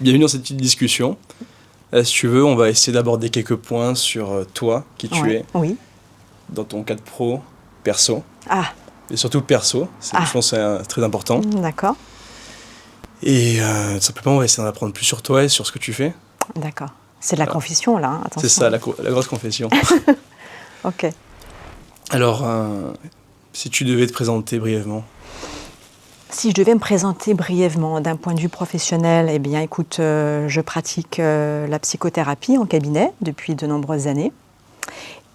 bienvenue dans cette petite discussion. Si tu veux, on va essayer d'aborder quelques points sur toi, qui tu es, Oui. dans ton cadre pro, perso, Ah, et surtout perso, je pense que c'est très important. d'accord, Et tout simplement, on va essayer d'en apprendre plus sur toi et sur ce que tu fais. d'accord. C'est de la confession, là, hein, attention. C'est ça, la grosse confession. Ok. Alors, si tu devais te présenter brièvement. Si je devais me présenter brièvement d'un point de vue professionnel, eh bien, écoute, je pratique la psychothérapie en cabinet depuis de nombreuses années.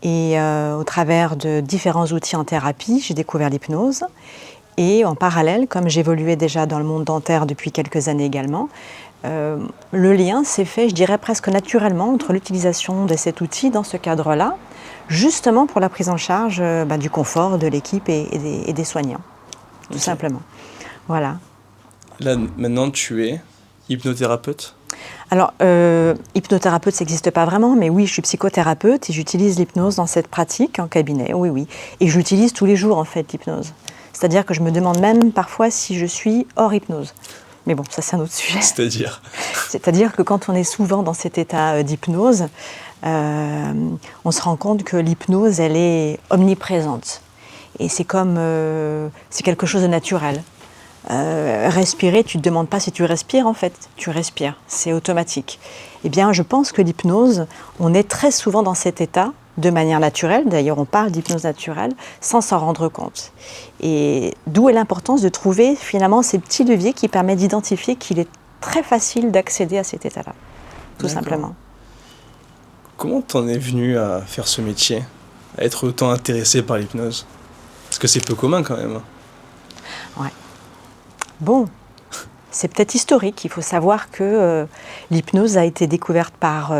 Et au travers de différents outils en thérapie, j'ai découvert l'hypnose. Et en parallèle, comme j'évoluais déjà dans le monde dentaire depuis quelques années également, le lien s'est fait, je dirais presque naturellement, entre l'utilisation de cet outil dans ce cadre-là, justement pour la prise en charge du confort de l'équipe et des soignants, tout simplement. Voilà. Là, maintenant, tu es hypnothérapeute ? Alors, hypnothérapeute, ça n'existe pas vraiment, mais oui, je suis psychothérapeute et j'utilise l'hypnose dans cette pratique en cabinet, oui. Et je l'utilise tous les jours, en fait, l'hypnose. C'est-à-dire que je me demande même parfois si je suis hors hypnose. Mais bon, ça, c'est un autre sujet. C'est-à-dire ? C'est-à-dire que quand on est souvent dans cet état d'hypnose, on se rend compte que l'hypnose, elle est omniprésente. Et c'est comme, c'est quelque chose de naturel. Respirer, tu ne te demandes pas si tu respires en fait, tu respires, c'est automatique. Eh bien, je pense que l'hypnose, on est très souvent dans cet état de manière naturelle, d'ailleurs on parle d'hypnose naturelle, sans s'en rendre compte. Et d'où est l'importance de trouver finalement ces petits leviers qui permettent d'identifier qu'il est très facile d'accéder à cet état-là, tout simplement. Comment t'en es venu à faire ce métier, à être autant intéressé par l'hypnose ? Parce que c'est peu commun quand même. Ouais. Bon, c'est peut-être historique. Il faut savoir que l'hypnose a été découverte par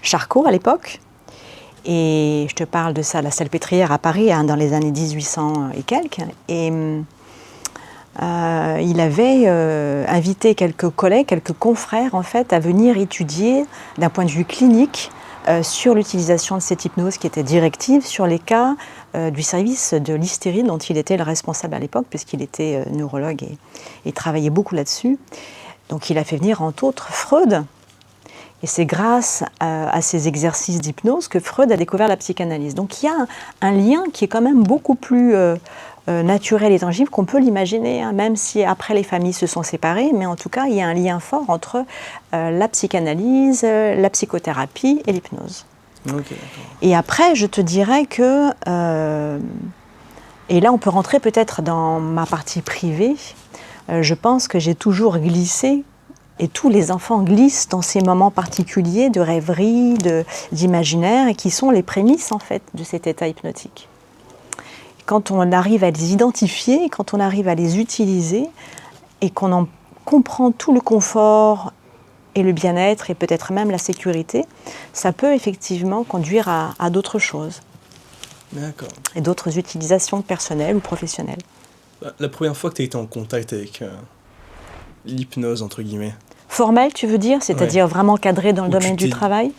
Charcot à l'époque. Et je te parle de ça, la Salpêtrière à Paris, hein, dans les années 1800 et quelques. Et il avait invité quelques collègues, quelques confrères en fait, à venir étudier d'un point de vue clinique sur l'utilisation de cette hypnose qui était directive sur les cas du service de l'hystérie dont il était le responsable à l'époque, puisqu'il était neurologue et travaillait beaucoup là-dessus. Donc il a fait venir entre autres Freud. Et c'est grâce à ces exercices d'hypnose que Freud a découvert la psychanalyse. Donc il y a un lien qui est quand même beaucoup plus naturel et tangible qu'on peut l'imaginer, hein, même si après les familles se sont séparées, mais en tout cas il y a un lien fort entre la psychanalyse, la psychothérapie et l'hypnose. Okay, et après je te dirais que, et là on peut rentrer peut-être dans ma partie privée, je pense que j'ai toujours glissé, et tous les enfants glissent dans ces moments particuliers de rêverie, d'imaginaire, et qui sont les prémices en fait de cet état hypnotique. Quand on arrive à les identifier, quand on arrive à les utiliser, et qu'on en comprend tout le confort et le bien-être, et peut-être même la sécurité, ça peut effectivement conduire à d'autres choses. D'accord. Et d'autres utilisations personnelles ou professionnelles. La première fois que tu as été en contact avec l'hypnose, entre guillemets. Formelle, tu veux dire ? C'est-à-dire vraiment cadré dans le domaine du travail ?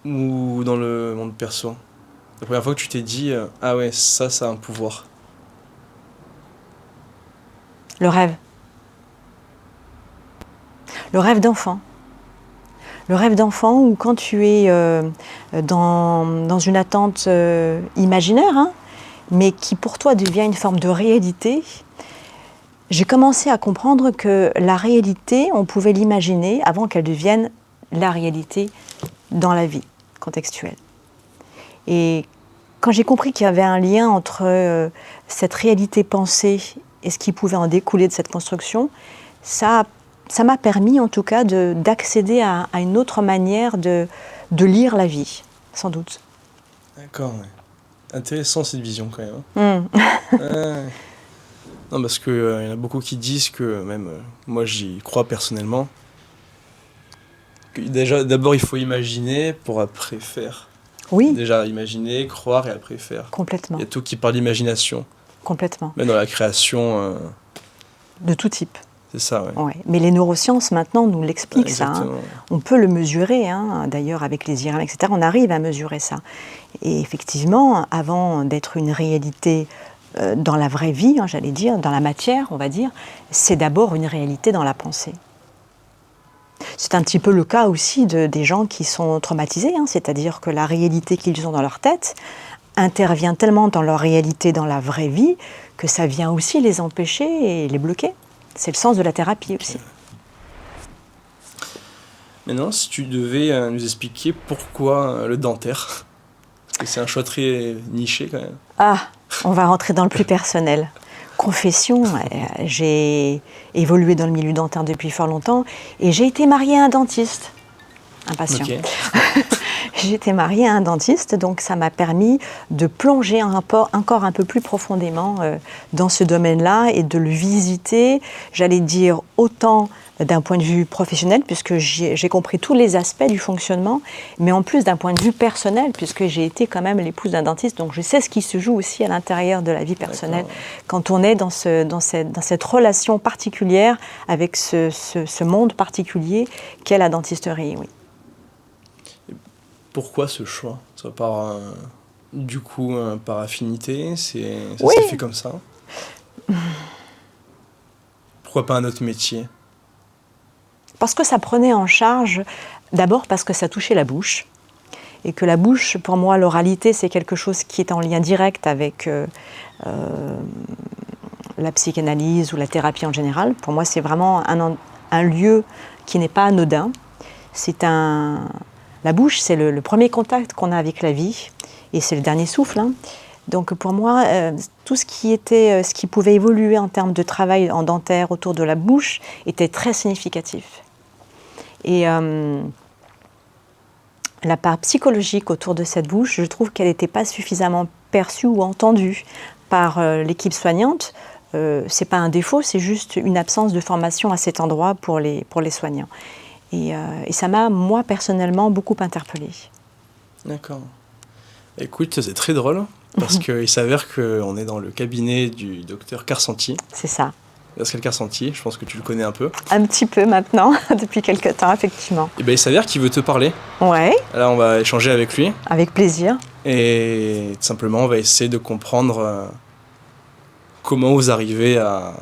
Ou dans le monde perso ? La première fois que tu t'es dit « Ah ouais, ça a un pouvoir ». Le rêve. Le rêve d'enfant. Le rêve d'enfant où quand tu es dans une attente imaginaire, hein, mais qui pour toi devient une forme de réalité, j'ai commencé à comprendre que la réalité, on pouvait l'imaginer avant qu'elle devienne la réalité dans la vie contextuelle. Et quand j'ai compris qu'il y avait un lien entre cette réalité pensée et ce qui pouvait en découler de cette construction, ça m'a permis en tout cas d'accéder à une autre manière de lire la vie, sans doute. D'accord, ouais. Intéressant cette vision quand même. Non, parce qu'il y en a beaucoup qui disent que, même moi j'y crois personnellement, que d'abord il faut imaginer pour après faire. Oui. Déjà imaginer, croire et après faire. Complètement. Il y a tout qui parle d'imagination. Complètement. Même dans la création. De tout type. C'est ça, ouais. Ouais. Mais les neurosciences maintenant nous l'expliquent, ça. Hein. Exactement. On peut le mesurer, hein. D'ailleurs avec les IRM, etc. On arrive à mesurer ça. Et effectivement, avant d'être une réalité dans la vraie vie, hein, j'allais dire, dans la matière, on va dire, c'est d'abord une réalité dans la pensée. C'est un petit peu le cas aussi des gens qui sont traumatisés, hein, c'est-à-dire que la réalité qu'ils ont dans leur tête intervient tellement dans leur réalité, dans la vraie vie, que ça vient aussi les empêcher et les bloquer. C'est le sens de la thérapie aussi. Maintenant, si tu devais nous expliquer pourquoi le dentaire, parce que c'est un choix très niché quand même. Ah, on va rentrer dans le plus personnel. Confession, j'ai évolué dans le milieu dentaire depuis fort longtemps et j'ai été mariée à un dentiste. Un patient. Ok. J'ai été mariée à un dentiste, donc ça m'a permis de plonger encore un peu plus profondément dans ce domaine-là et de le visiter, j'allais dire, autant d'un point de vue professionnel, puisque j'ai compris tous les aspects du fonctionnement, mais en plus d'un point de vue personnel, puisque j'ai été quand même l'épouse d'un dentiste, donc je sais ce qui se joue aussi à l'intérieur de la vie personnelle, quand on est dans cette relation particulière avec ce monde particulier qu'est la dentisterie, oui. Pourquoi ce choix? Ça part du coup par affinité, ça Oui. s'est fait comme ça. Pourquoi pas un autre métier? Parce que ça prenait en charge, d'abord parce que ça touchait la bouche, et que la bouche, pour moi, l'oralité, c'est quelque chose qui est en lien direct avec la psychanalyse ou la thérapie en général. Pour moi, c'est vraiment un lieu qui n'est pas anodin. La bouche, c'est le premier contact qu'on a avec la vie, et c'est le dernier souffle, hein. Donc pour moi, tout ce qui pouvait évoluer en termes de travail en dentaire autour de la bouche était très significatif. Et la part psychologique autour de cette bouche, je trouve qu'elle n'était pas suffisamment perçue ou entendue par l'équipe soignante. C'est pas un défaut, c'est juste une absence de formation à cet endroit pour les soignants. Et ça m'a, moi, personnellement, beaucoup interpellée. D'accord. Écoute, c'est très drôle, parce qu'il s'avère qu'on est dans le cabinet du docteur Carcenti. C'est ça. Pascal Carcenti, je pense que tu le connais un peu. Un petit peu maintenant, depuis quelques temps, effectivement. Et bien il s'avère qu'il veut te parler. Ouais. Là, on va échanger avec lui. Avec plaisir. Et tout simplement, on va essayer de comprendre comment vous arrivez à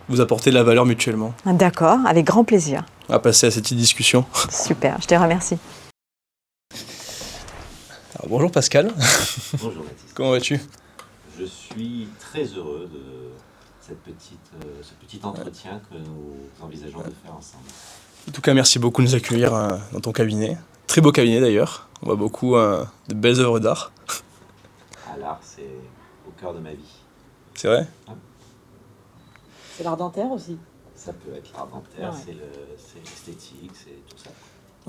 vous apporter de la valeur mutuellement. D'accord, avec grand plaisir. On va passer à cette petite discussion. Super, je te remercie. Alors, bonjour Pascal. Bonjour Baptiste. Comment vas-tu? Je suis très heureux de ce petit entretien que nous envisageons de faire ensemble. En tout cas, merci beaucoup de nous accueillir dans ton cabinet. Très beau cabinet d'ailleurs. On voit beaucoup de belles œuvres d'art. Ah, l'art, c'est au cœur de ma vie. C'est vrai? C'est l'art dentaire aussi. Ça peut être l'art dentaire, Ouais. c'est l'esthétique, c'est tout ça.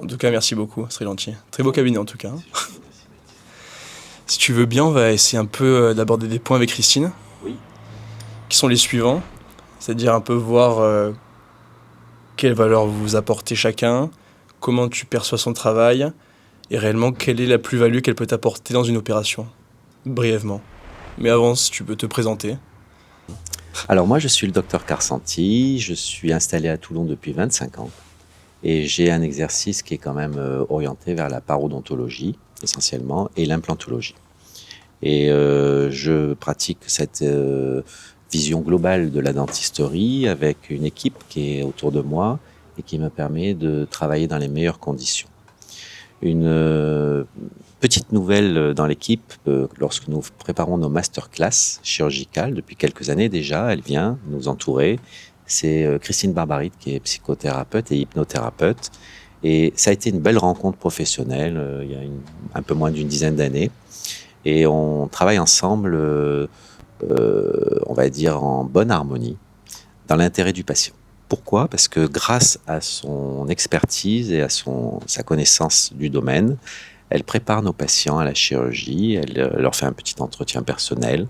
En tout cas, merci beaucoup, c'est très gentil. Très beau cabinet en tout cas. C'est gentil, merci Baptiste. Si tu veux bien, on va essayer un peu d'aborder des points avec Christine, Oui, qui sont les suivants. C'est-à-dire un peu voir quelle valeur vous apportez chacun, comment tu perçois son travail, et réellement quelle est la plus-value qu'elle peut t'apporter dans une opération, brièvement. Mais avant, si tu peux te présenter. alors moi je suis le docteur Carcenti, je suis installé à Toulon depuis 25 ans et j'ai un exercice qui est quand même orienté vers la parodontologie essentiellement et l'implantologie. Et je pratique cette vision globale de la dentisterie avec une équipe qui est autour de moi et qui me permet de travailler dans les meilleures conditions. Une petite nouvelle dans l'équipe, lorsque nous préparons nos masterclass chirurgicales, depuis quelques années déjà, elle vient nous entourer. C'est Christine Barbarit qui est psychothérapeute et hypnothérapeute. Et ça a été une belle rencontre professionnelle il y a un peu moins d'une dizaine d'années. Et on travaille ensemble, on va dire, en bonne harmonie, dans l'intérêt du patient. Pourquoi? Parce que grâce à son expertise et à sa connaissance du domaine, elle prépare nos patients à la chirurgie, elle leur fait un petit entretien personnel,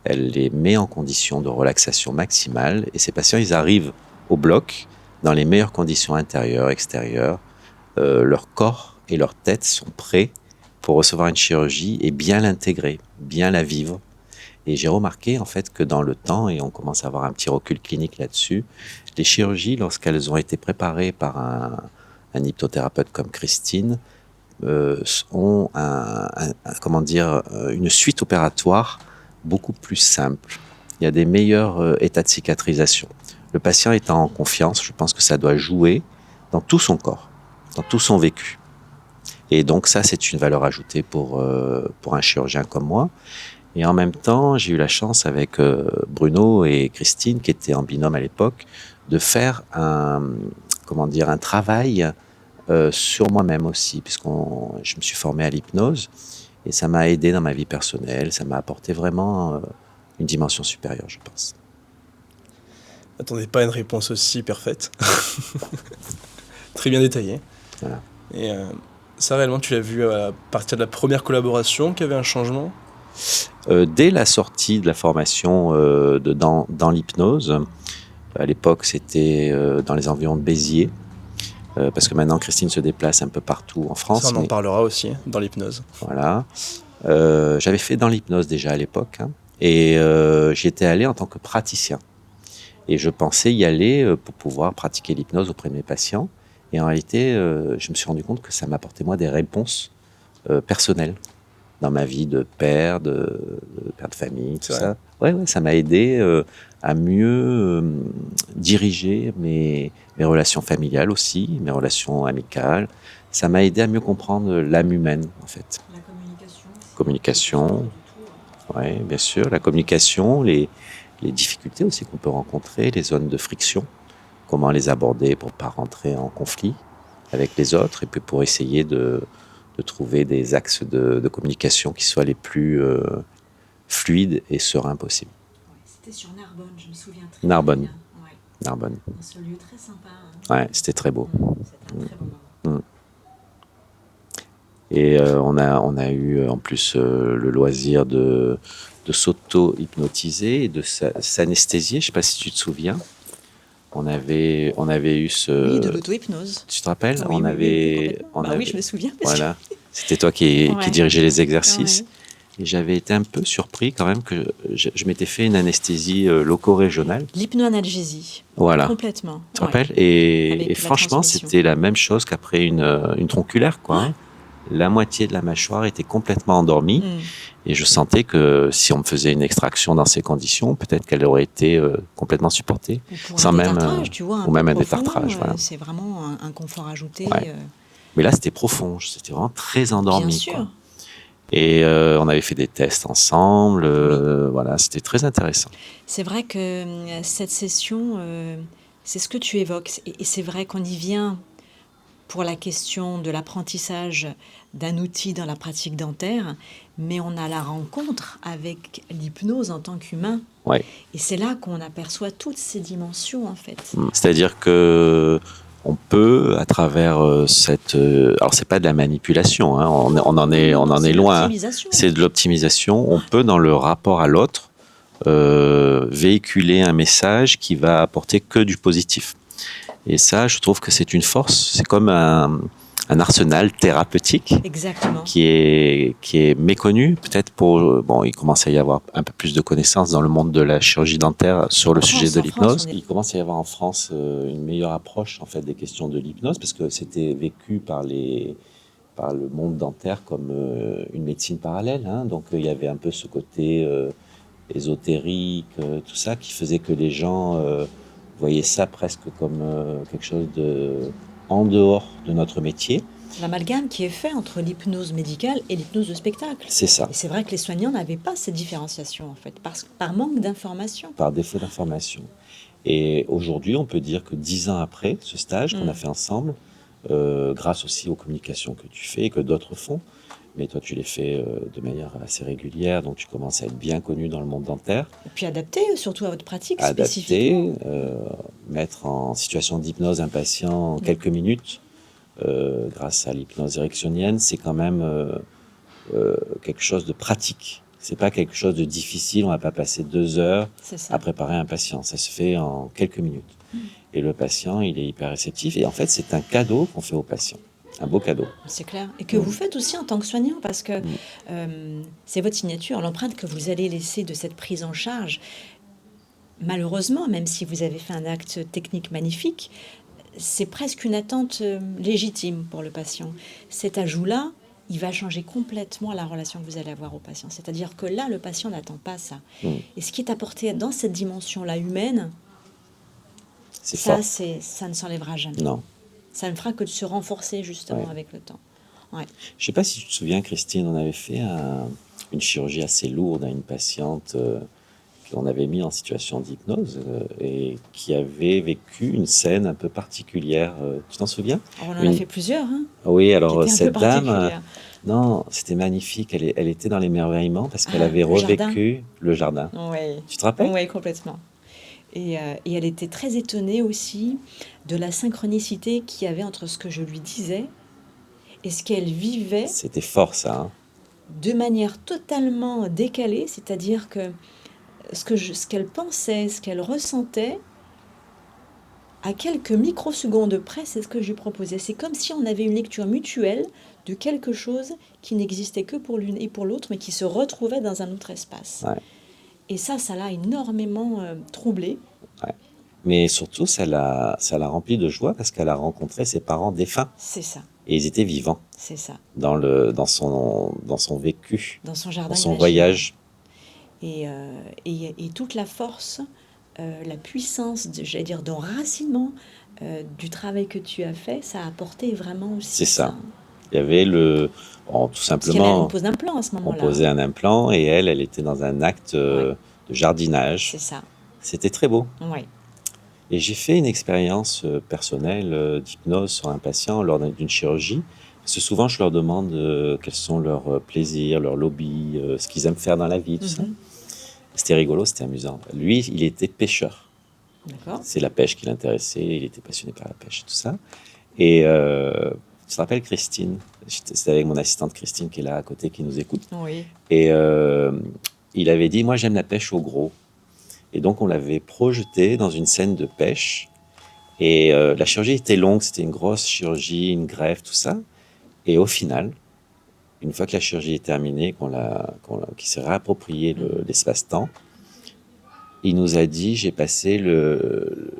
elle les met en condition de relaxation maximale et ces patients, ils arrivent au bloc dans les meilleures conditions intérieures, extérieures. Leur corps et leur tête sont prêts pour recevoir une chirurgie et bien l'intégrer, bien la vivre. Et j'ai remarqué en fait que dans le temps, et on commence à avoir un petit recul clinique là-dessus, les chirurgies, lorsqu'elles ont été préparées par un hypnothérapeute comme Christine, ont une suite opératoire beaucoup plus simple. Il y a des meilleurs états de cicatrisation. Le patient étant en confiance, je pense que ça doit jouer dans tout son corps, dans tout son vécu. Et donc ça, c'est une valeur ajoutée pour un chirurgien comme moi. Et en même temps, j'ai eu la chance avec Bruno et Christine, qui étaient en binôme à l'époque, de faire un travail sur moi-même aussi, je me suis formé à l'hypnose et ça m'a aidé dans ma vie personnelle, ça m'a apporté vraiment une dimension supérieure, je pense. Attendez pas à une réponse aussi parfaite. Très bien détaillée. Voilà. Et ça, réellement, tu l'as vu à partir de la première collaboration qu'il y avait un changement ? Dès la sortie de la formation dans l'hypnose, à l'époque c'était dans les environs de Béziers, parce que maintenant Christine se déplace un peu partout en France. Ça, on en parlera aussi dans l'hypnose. Voilà. J'avais fait dans l'hypnose déjà à l'époque, et j'y étais allé en tant que praticien. Et je pensais y aller pour pouvoir pratiquer l'hypnose auprès de mes patients. Et en réalité, je me suis rendu compte que ça m'apportait moi des réponses personnelles dans ma vie de père de famille, tout ça. Ouais, ça m'a aidé à mieux diriger mes relations familiales aussi, mes relations amicales. Ça m'a aidé à mieux comprendre l'âme humaine, en fait. La communication. Communication, oui, bien sûr. La communication, les difficultés aussi qu'on peut rencontrer, les zones de friction, comment les aborder pour ne pas rentrer en conflit avec les autres, et puis pour essayer de trouver des axes de communication qui soient les plus fluides et sereins possibles. C'était sur Narbonne, je me souviens très Narbonne. bien. Ouais. Narbonne. Dans ce lieu très sympa. Ouais, c'était très beau. C'était un très beau moment. Et on a eu en plus le loisir de s'auto-hypnotiser et de s'anesthésier. Je ne sais pas si tu te souviens. On avait eu ce... Oui, de l'auto-hypnose. Tu te rappelles? Oui, oui, je me souviens. Voilà. C'était toi qui dirigeais les exercices. Ouais. Et j'avais été un peu surpris quand même que je m'étais fait une anesthésie loco-régionale. L'hypnoanalgésie. Voilà. Complètement. Tu te rappelles? Et franchement, c'était la même chose qu'après une tronculaire, quoi. Ouais. La moitié de la mâchoire était complètement endormie. Et je sentais que si on me faisait une extraction dans ces conditions, peut-être qu'elle aurait été complètement supportée. Sans même tu vois, ou même un détartrage. Voilà. C'est vraiment un confort ajouté. Ouais. Mais là, c'était profond. C'était vraiment très endormi. Bien sûr. Quoi. Et on avait fait des tests ensemble. Voilà, c'était très intéressant. C'est vrai que cette session, c'est ce que tu évoques. Et c'est vrai qu'on y vient pour la question de l'apprentissage d'un outil dans la pratique dentaire, mais on a la rencontre avec l'hypnose en tant qu'humain. Ouais. Et c'est là qu'on aperçoit toutes ces dimensions, en fait. C'est-à-dire que on peut, à travers cette... alors, c'est pas de la manipulation, hein, on en est loin. C'est de l'optimisation. On peut, dans le rapport à l'autre, véhiculer un message qui va apporter que du positif. Et ça, je trouve que c'est une force. C'est comme un arsenal thérapeutique. Exactement. qui est méconnu. Peut-être il commence à y avoir un peu plus de connaissances dans le monde de la chirurgie dentaire sur le sujet de l'hypnose. Il commence à y avoir en France une meilleure approche en fait des questions de l'hypnose, parce que c'était vécu par le monde dentaire comme une médecine parallèle. Hein. Donc il y avait un peu ce côté ésotérique, tout ça, qui faisait que les gens voyaient ça presque comme quelque chose de en dehors de notre métier. L'amalgame qui est fait entre l'hypnose médicale et l'hypnose de spectacle. C'est ça. Et c'est vrai que les soignants n'avaient pas cette différenciation, en fait, par manque d'information. Par défaut d'information. Et aujourd'hui, on peut dire que 10 ans après ce stage qu'on a fait ensemble, grâce aussi aux communications que tu fais et que d'autres font, mais toi tu les fais de manière assez régulière, donc tu commences à être bien connu dans le monde dentaire. Et puis adapté surtout à votre pratique spécifiquement. Mettre en situation d'hypnose un patient en quelques minutes, grâce à l'hypnose érectionienne, c'est quand même quelque chose de pratique. C'est pas quelque chose de difficile, on va pas passer 2 heures à préparer un patient. Ça se fait en quelques minutes. Et le patient, il est hyper réceptif. Et en fait, c'est un cadeau qu'on fait au patient. Un beau cadeau. C'est clair. Et que vous faites aussi en tant que soignant, parce que c'est votre signature, l'empreinte que vous allez laisser de cette prise en charge. Malheureusement, même si vous avez fait un acte technique magnifique, c'est presque une attente légitime pour le patient. Cet ajout-là, il va changer complètement la relation que vous allez avoir au patient. C'est-à-dire que là, le patient n'attend pas ça. Et ce qui est apporté dans cette dimension-là humaine, ça ne s'enlèvera jamais. Non. Ça ne fera que de se renforcer justement Ouais. avec le temps. Je ne sais pas si tu te souviens, Christine, on avait fait une chirurgie assez lourde à une patiente qu'on avait mis en situation d'hypnose et qui avait vécu une scène un peu particulière. Tu t'en souviens? Alors, on en a Une- fait plusieurs, hein, Oui, qui alors étaient un peu cette dame, particulières. non, c'était magnifique. Elle était dans l'émerveillement parce qu'elle Ah, avait le jardin. revécu le jardin. Oui, Tu te rappelles? oui, complètement. Et elle était très étonnée aussi de la synchronicité qu'il y avait entre ce que je lui disais et ce qu'elle vivait C'était fort ça, hein. de manière totalement décalée, c'est-à-dire que ce qu'elle pensait, ce qu'elle ressentait, à quelques microsecondes près, c'est ce que je lui proposais. C'est comme si on avait une lecture mutuelle de quelque chose qui n'existait que pour l'une et pour l'autre, mais qui se retrouvait dans un autre espace. Ouais. Et ça l'a énormément troublée. Mais surtout, ça l'a remplie de joie parce qu'elle a rencontré ses parents défunts C'est ça, et ils étaient vivants c'est ça. dans son vécu, Dans son dans jardin son imaginaire. voyage. Et toute la force, la puissance, j'allais dire, d'enracinement du travail que tu as fait, ça a apporté vraiment aussi C'est ça. Il y avait tout Parce qu'elle simplement, pose d'implant à ce on moment-là. posait un implant et elle était dans un acte de jardinage. C'est ça, C'était très beau. oui. Et j'ai fait une expérience personnelle d'hypnose sur un patient lors d'une chirurgie. Parce que souvent, je leur demande quels sont leurs plaisirs, leurs lobbies, ce qu'ils aiment faire dans la vie, tout ça. Mhm. C'était rigolo, c'était amusant. Lui, il était pêcheur. D'accord. C'est la pêche qui l'intéressait, il était passionné par la pêche et tout ça. Et tu te rappelles Christine? C'était avec mon assistante Christine qui est là à côté, qui nous écoute. Oui. Et il avait dit, moi j'aime la pêche au gros. Et donc on l'avait projeté dans une scène de pêche. Et la chirurgie était longue, c'était une grosse chirurgie, une greffe, tout ça. Et au final, une fois que la chirurgie est terminée, qu'il s'est réapproprié l'espace-temps, il nous a dit, j'ai passé le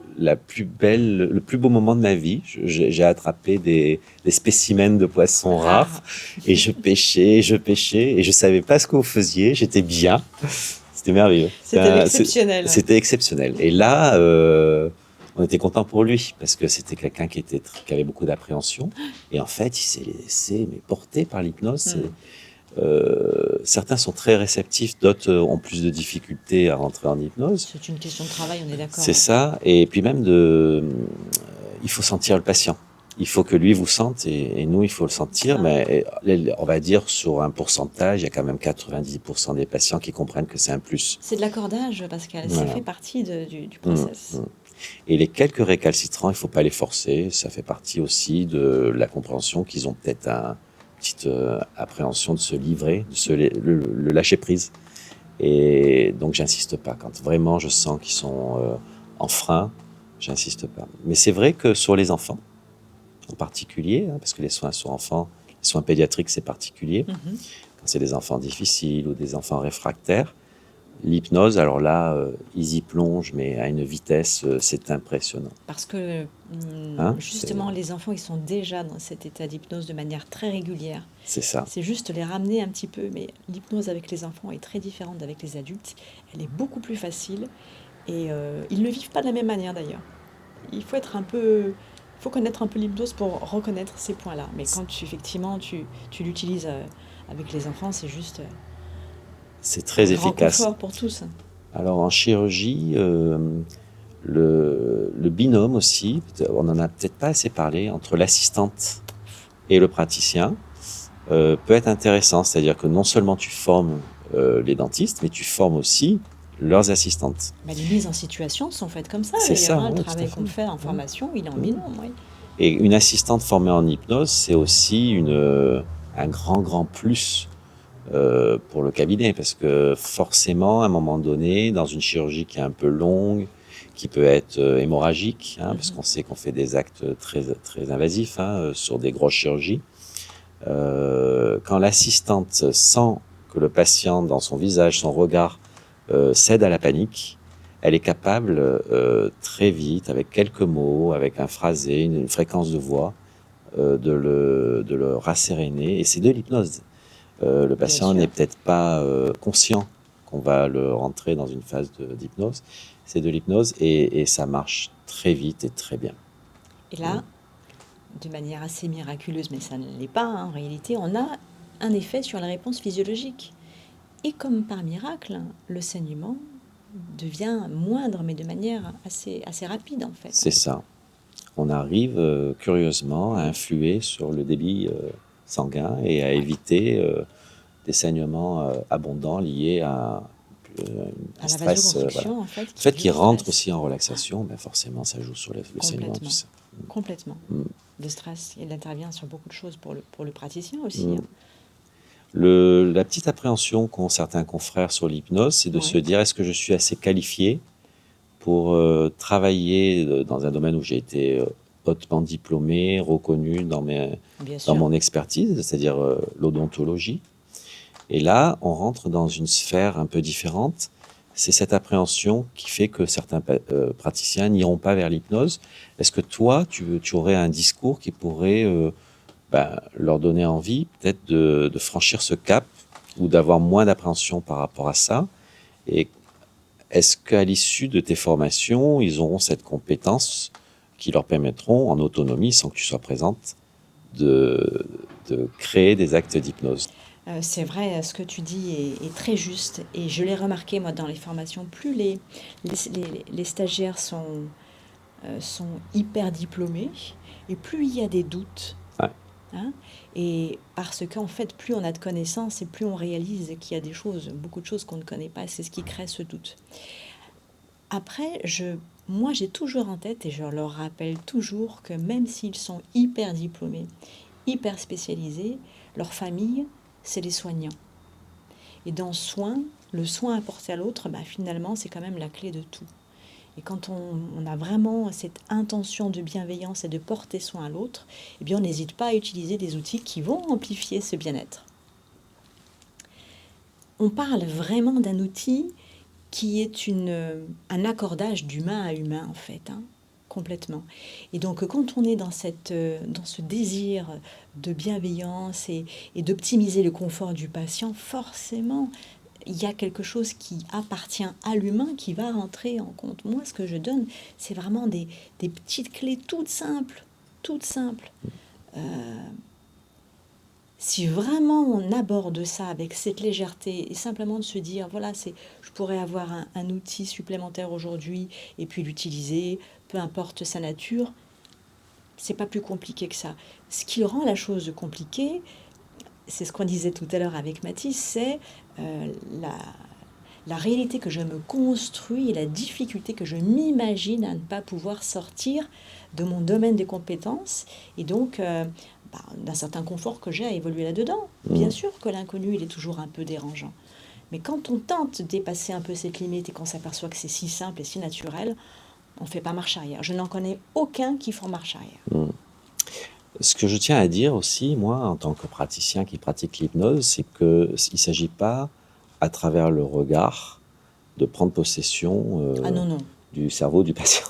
plus beau moment de ma vie. J'ai attrapé des spécimens de poissons rares et je pêchais, et je savais pas ce que vous faisiez. J'étais bien. C'était merveilleux. C'était exceptionnel. C'était exceptionnel. Et là, on était content pour lui parce que c'était quelqu'un qui avait beaucoup d'appréhension. Et en fait, il s'est laissé porter par l'hypnose. Certains sont très réceptifs, d'autres ont plus de difficultés à rentrer en hypnose. C'est une question de travail, on est d'accord. C'est ça. Et puis même, il faut sentir le patient. Il faut que lui vous sente et nous, il faut le sentir. Mais on va dire sur un pourcentage, il y a quand même 90% des patients qui comprennent que c'est un plus. C'est de l'accordage parce que ça fait partie du process. Et les quelques récalcitrants, il ne faut pas les forcer. Ça fait partie aussi de la compréhension qu'ils ont peut-être petite appréhension de se livrer, le lâcher prise. Et donc, j'insiste pas. Quand vraiment je sens qu'ils sont en frein, j'insiste pas. Mais c'est vrai que sur les enfants, en particulier, parce que les soins sur enfants, les soins pédiatriques, c'est particulier. Quand c'est des enfants difficiles ou des enfants réfractaires, l'hypnose, alors là, ils y plongent, mais à une vitesse, c'est impressionnant. Parce que justement, les enfants, ils sont déjà dans cet état d'hypnose de manière très régulière. C'est ça. C'est juste les ramener un petit peu, mais l'hypnose avec les enfants est très différente d'avec les adultes. Elle est beaucoup plus facile et ils ne le vivent pas de la même manière d'ailleurs. Il faut connaître un peu l'hypnose pour reconnaître ces points-là. Mais quand effectivement tu l'utilises avec les enfants, c'est juste c'est très efficace. Grand confort pour tous. Alors en chirurgie, le binôme aussi, on n'en a peut-être pas assez parlé, entre l'assistante et le praticien, peut être intéressant. C'est-à-dire que non seulement tu formes les dentistes, mais tu formes aussi leurs assistantes. Bah, les mises en situation sont faites comme ça. C'est ça, le travail qu'on fait en formation, il est en binôme. Oui. Et une assistante formée en hypnose, c'est aussi un grand plus pour le cabinet, parce que forcément, à un moment donné, dans une chirurgie qui est un peu longue, qui peut être hémorragique, parce qu'on sait qu'on fait des actes très, très invasifs sur des grosses chirurgies, quand l'assistante sent que le patient, dans son visage, son regard, cède à la panique, elle est capable très vite, avec quelques mots, avec un phrasé, une fréquence de voix, de le rasséréner. Et c'est de l'hypnose. Le patient n'est peut-être pas conscient qu'on va le rentrer dans une phase d'hypnose. C'est de l'hypnose et ça marche très vite et très bien. Et là, de manière assez miraculeuse, mais ça ne l'est pas, hein, en réalité, on a un effet sur la réponse physiologique. Et comme par miracle, le saignement devient moindre, mais de manière assez rapide, en fait. C'est ça. On arrive curieusement à influer sur le débit sanguin et à éviter des saignements abondants liés à un À la stress. vasoconstriction, en fait. Le fait qui qu'il est le rentre stress. aussi en relaxation, ben forcément, ça joue sur le saignement. Tout Complètement. ça. Complètement. Mm. Le stress, il intervient sur beaucoup de choses pour le praticien aussi. Mm. Hein. La petite appréhension qu'ont certains confrères sur l'hypnose, c'est de Ouais. se dire, est-ce que je suis assez qualifié pour travailler dans un domaine où j'ai été hautement diplômé, reconnu Bien dans sûr. mon expertise, c'est-à-dire l'odontologie. Et là, on rentre dans une sphère un peu différente. C'est cette appréhension qui fait que certains praticiens n'iront pas vers l'hypnose. Est-ce que toi, tu aurais un discours qui pourrait leur donner envie peut-être de franchir ce cap ou d'avoir moins d'appréhension par rapport à ça? Et est-ce qu'à l'issue de tes formations, ils auront cette compétence qui leur permettront, en autonomie, sans que tu sois présente, de créer des actes d'hypnose? C'est vrai, ce que tu dis est très juste. Et je l'ai remarqué, moi, dans les formations, plus les stagiaires sont hyper diplômés, et plus il y a des doutes. Ouais. Hein, et parce qu'en fait, plus on a de connaissances et plus on réalise qu'il y a beaucoup de choses qu'on ne connaît pas, c'est ce qui crée ce doute. Après, moi, j'ai toujours en tête, et je leur rappelle toujours, que même s'ils sont hyper diplômés, hyper spécialisés, leur famille, c'est les soignants. Et dans le soin apporté à l'autre, finalement, c'est quand même la clé de tout. Et quand on a vraiment cette intention de bienveillance et de porter soin à l'autre, eh bien, on n'hésite pas à utiliser des outils qui vont amplifier ce bien-être. On parle vraiment d'un outil qui est un accordage d'humain à humain, en fait, hein, complètement. Et donc, quand on est dans ce désir de bienveillance et d'optimiser le confort du patient, forcément, il y a quelque chose qui appartient à l'humain qui va rentrer en compte. Moi, ce que je donne, c'est vraiment des petites clés toutes simples, toutes simples. Si vraiment on aborde ça avec cette légèreté et simplement de se dire, voilà, je pourrais avoir un outil supplémentaire aujourd'hui et puis l'utiliser, peu importe sa nature, c'est pas plus compliqué que ça. Ce qui rend la chose compliquée, c'est ce qu'on disait tout à l'heure avec Mathis, c'est la réalité que je me construis et la difficulté que je m'imagine à ne pas pouvoir sortir de mon domaine des compétences et donc d'un certain confort que j'ai à évoluer là-dedans. Bien sûr que l'inconnu, il est toujours un peu dérangeant. Mais quand on tente de dépasser un peu cette limite et qu'on s'aperçoit que c'est si simple et si naturel, on ne fait pas marche arrière. Je n'en connais aucun qui font marche arrière. Ce que je tiens à dire aussi, moi, en tant que praticien qui pratique l'hypnose, c'est qu'il ne s'agit pas, à travers le regard, de prendre possession Non. du cerveau du patient.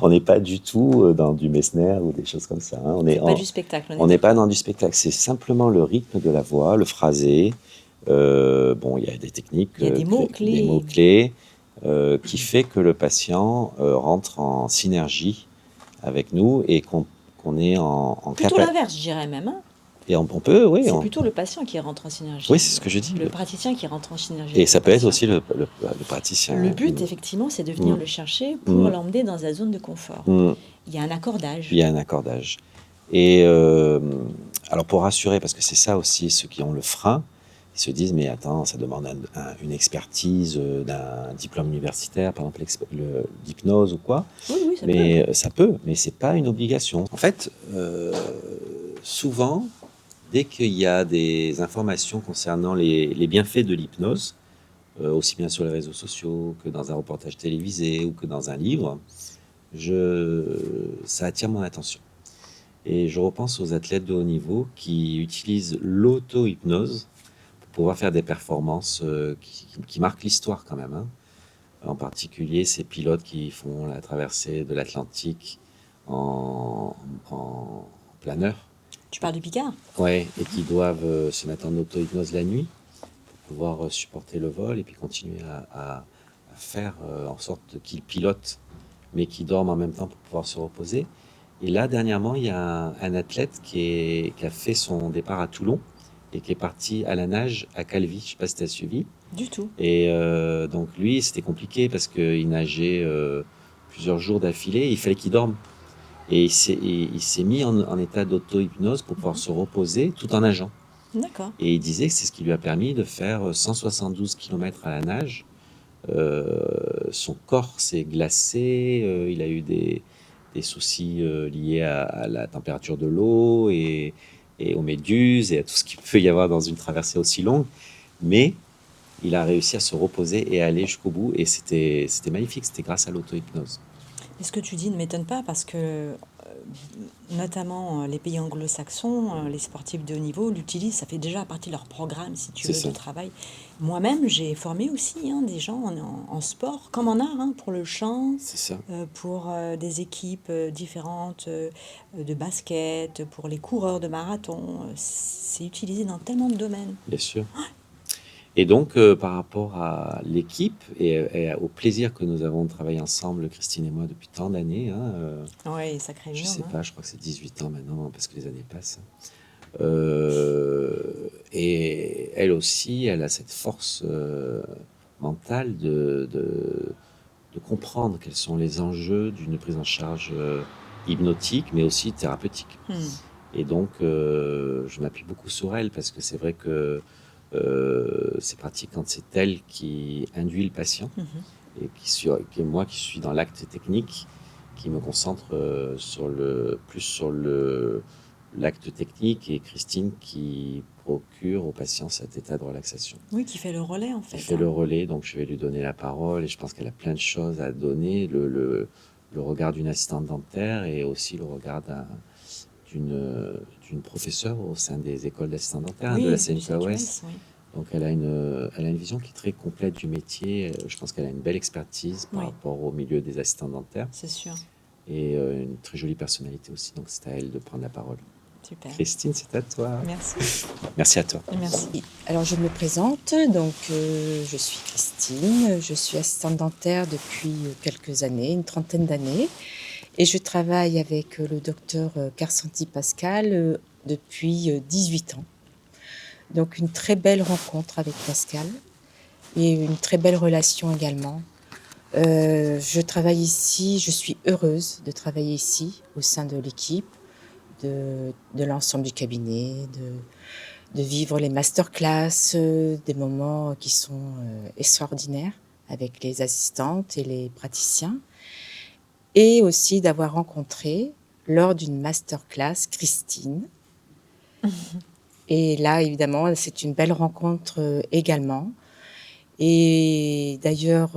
On n'est pas du tout dans du Messner ou des choses comme ça. Hein. Pas du spectacle. On n'est pas dans du spectacle. C'est simplement le rythme de la voix, le phrasé. Il y a des techniques, il y a des mots-clés. Des mots-clés qui fait que le patient rentre en synergie avec nous et qu'on est en Plutôt l'inverse, je dirais même. Hein. Et on peut, oui. C'est plutôt le patient qui rentre en synergie. Oui, c'est ce que je dis. Le praticien qui rentre en synergie. Et ça peut être aussi le praticien. Le but, effectivement, c'est de venir le chercher pour l'emmener dans sa zone de confort. Il y a un accordage. Il y a un accordage. Et alors, pour rassurer, parce que c'est ça aussi, ceux qui ont le frein, ils se disent, mais attends, ça demande une expertise d'un diplôme universitaire, par exemple l'hypnose ou quoi. Oui, ça peut. peut. Ça peut, mais c'est pas une obligation. En fait, souvent, dès qu'il y a des informations concernant les bienfaits de l'hypnose, aussi bien sur les réseaux sociaux que dans un reportage télévisé ou que dans un livre, ça attire mon attention. Et je repense aux athlètes de haut niveau qui utilisent l'auto-hypnose pour pouvoir faire des performances qui marquent l'histoire quand même. Hein. En particulier ces pilotes qui font la traversée de l'Atlantique en planeur. Tu parles de Picard ? Oui, et qui doivent se mettre en auto-hypnose la nuit pour pouvoir supporter le vol et puis continuer à faire en sorte qu'ils pilotent, mais qu'ils dorment en même temps pour pouvoir se reposer. Et là, dernièrement, il y a un athlète qui a fait son départ à Toulon et qui est parti à la nage à Calvi. Je sais pas si tu as suivi. Du tout. Et donc lui, c'était compliqué parce qu'il nageait plusieurs jours d'affilée. Il fallait qu'il dorme. Et il s'est mis en état d'auto-hypnose pour pouvoir se reposer tout en nageant. D'accord. Et il disait que c'est ce qui lui a permis de faire 172 km à la nage. Son corps s'est glacé, il a eu des soucis liés à la température de l'eau et aux méduses et à tout ce qu'il peut y avoir dans une traversée aussi longue. Mais il a réussi à se reposer et à aller jusqu'au bout. Et c'était magnifique, c'était grâce à l'auto-hypnose. Et ce que tu dis ne m'étonne pas parce que, notamment les pays anglo-saxons, les sportifs de haut niveau l'utilisent, ça fait déjà partie de leur programme, si tu C'est veux, ça. de travail. Moi-même, j'ai formé aussi des gens en sport, comme en art, pour le chant, C'est ça, pour des équipes différentes de basket, pour les coureurs de marathon. C'est utilisé dans tellement de domaines. bien sûr. Et donc, par rapport à l'équipe et au plaisir que nous avons de travailler ensemble, Christine et moi, depuis tant d'années, Oui, sacré je énorme. sais Hein. pas, je crois que c'est 18 ans maintenant, parce que les années passent. Et elle aussi, elle a cette force mentale de comprendre quels sont les enjeux d'une prise en charge hypnotique, mais aussi thérapeutique. Hmm. Et donc, je m'appuie beaucoup sur elle, parce que c'est vrai que c'est pratique quand c'est elle qui induit le patient, et qui moi qui suis dans l'acte technique, qui me concentre plus sur l'acte technique, et Christine qui procure au patient cet état de relaxation. Oui, qui fait le relais en fait. Elle fait le relais, donc je vais lui donner la parole, et je pense qu'elle a plein de choses à donner, le regard d'une assistante dentaire et aussi le regard d'une professeure au sein des écoles d'assistants dentaires, Oui, de la du CNQAOS. oui. Donc elle a une vision qui est très complète du métier. Je pense qu'elle a une belle expertise par Oui. rapport au milieu des assistants dentaires, C'est sûr. et une très jolie personnalité aussi. Donc c'est à elle de prendre la parole. Super. Christine, c'est à toi. Merci. Merci à toi. Merci. Alors je me présente, donc je suis Christine, je suis assistante dentaire depuis quelques années, une trentaine d'années, et je travaille avec le docteur Carsanti Pascal depuis 18 ans. Donc une très belle rencontre avec Pascal et une très belle relation également. Je travaille ici, je suis heureuse de travailler ici au sein de l'équipe, de l'ensemble du cabinet, de vivre les masterclass, des moments qui sont extraordinaires avec les assistantes et les praticiens, et aussi d'avoir rencontré lors d'une masterclass Christine. Et là, évidemment, c'est une belle rencontre également. Et d'ailleurs,